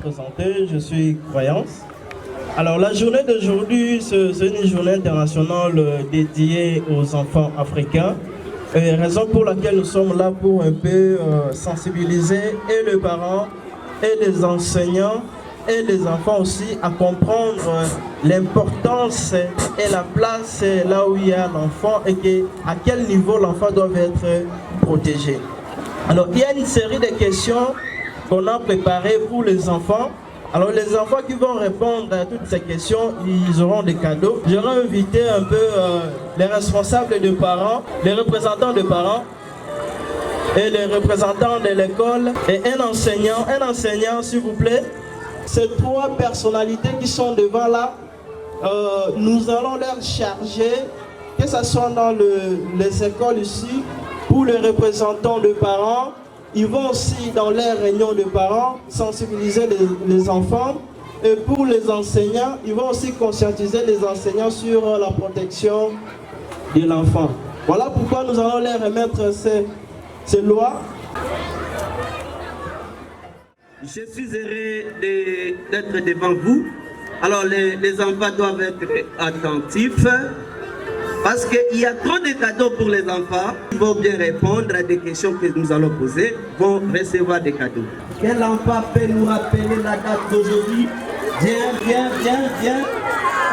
présenter, je suis Croyance. Alors la journée d'aujourd'hui, c'est une journée internationale dédiée aux enfants africains. Raison pour laquelle nous sommes là pour un peu sensibiliser et les parents et les enseignants et les enfants aussi à comprendre l'importance et la place là où il y a l'enfant et à quel niveau l'enfant doit être protégé. Alors il y a une série de questions qu'on a préparées pour les enfants. Alors les enfants qui vont répondre à toutes ces questions, ils auront des cadeaux. J'aurais invité un peu les responsables de parents, les représentants de parents et les représentants de l'école et un enseignant s'il vous plaît. Ces trois personnalités qui sont devant là, nous allons leur charger, que ce soit dans les écoles ici, pour les représentants de parents. Ils vont aussi dans les réunions de parents sensibiliser les enfants. Et pour les enseignants, ils vont aussi conscientiser les enseignants sur la protection de l'enfant. Voilà pourquoi nous allons leur remettre ces lois. Je suis heureux d'être devant vous. Alors les enfants doivent être attentifs parce qu'il y a trop de cadeaux pour les enfants. Ils vont bien répondre à des questions que nous allons poser, vont recevoir des cadeaux. Quel enfant peut nous rappeler la date d'aujourd'hui? Viens.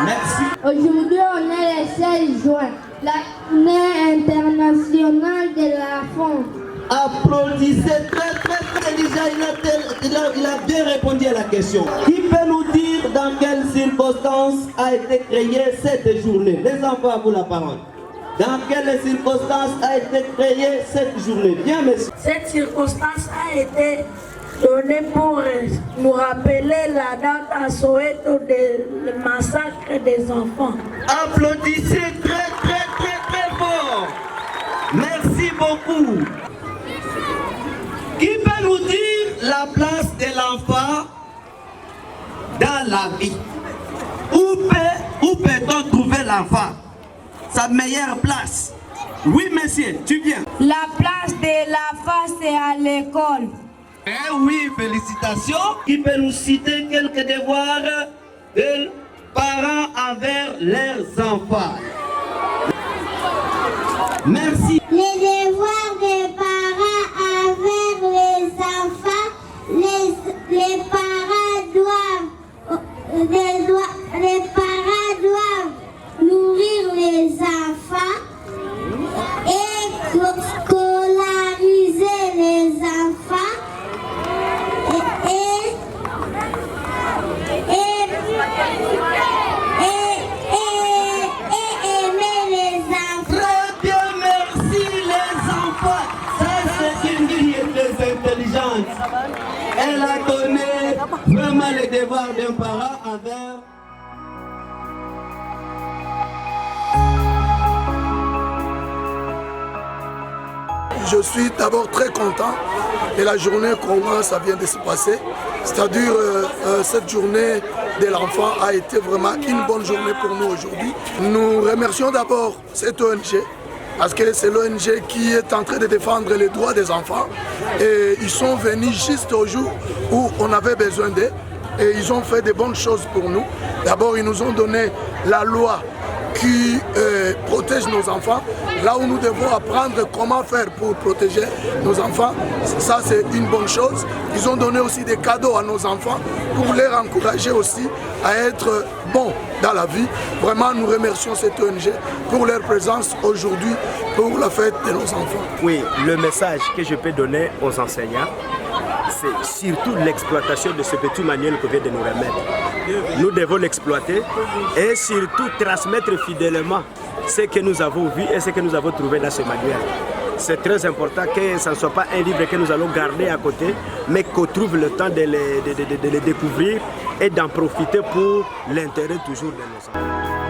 Merci. Aujourd'hui, on est le 16 juin, la journée internationale de l'enfant. Applaudissez très déjà, il a bien répondu à la question. Qui peut nous dire dans quelles circonstances a été créée cette journée? Les enfants, à vous la parole. Dans quelles circonstances a été créée cette journée? Bien, monsieur. Cette circonstance a été donnée pour nous rappeler la date à Soweto du massacre des enfants. Applaudissez très fort. Merci beaucoup. Qui peut nous dire la place de l'enfant dans la vie? Où peut-on trouver l'enfant? Sa meilleure place? Oui, monsieur, tu viens. La place de l'enfant, c'est à l'école. Eh oui, félicitations. Qui peut nous citer quelques devoirs de parents envers leurs enfants? Merci. Les devoirs des parents envers les enfants, les parents doivent nourrir les enfants et scolariser les enfants et aimer les enfants. Très bien, merci les enfants. Ça, c'est une fille très intelligente. Elle a donné vraiment les devoirs d'un parent envers... Je suis d'abord très content de la journée comment ça vient de se passer. C'est-à-dire cette journée de l'enfant a été vraiment une bonne journée pour nous aujourd'hui. Nous remercions d'abord cette ONG parce que c'est l'ONG qui est en train de défendre les droits des enfants. Et ils sont venus juste au jour où on avait besoin d'eux et ils ont fait de bonnes choses pour nous. D'abord, ils nous ont donné la loi qui protège nos enfants, là où nous devons apprendre comment faire pour protéger nos enfants. Ça, c'est une bonne chose. Ils ont donné aussi des cadeaux à nos enfants pour les encourager aussi à être bons dans la vie. Vraiment, nous remercions cette ONG pour leur présence aujourd'hui pour la fête de nos enfants. Oui, le message que je peux donner aux enseignants, c'est surtout l'exploitation de ce petit manuel que vient de nous remettre. Nous devons l'exploiter et surtout transmettre fidèlement ce que nous avons vu et ce que nous avons trouvé dans ce manuel. C'est très important que ce ne soit pas un livre que nous allons garder à côté, mais qu'on trouve le temps de les découvrir et d'en profiter pour l'intérêt toujours de nos enfants.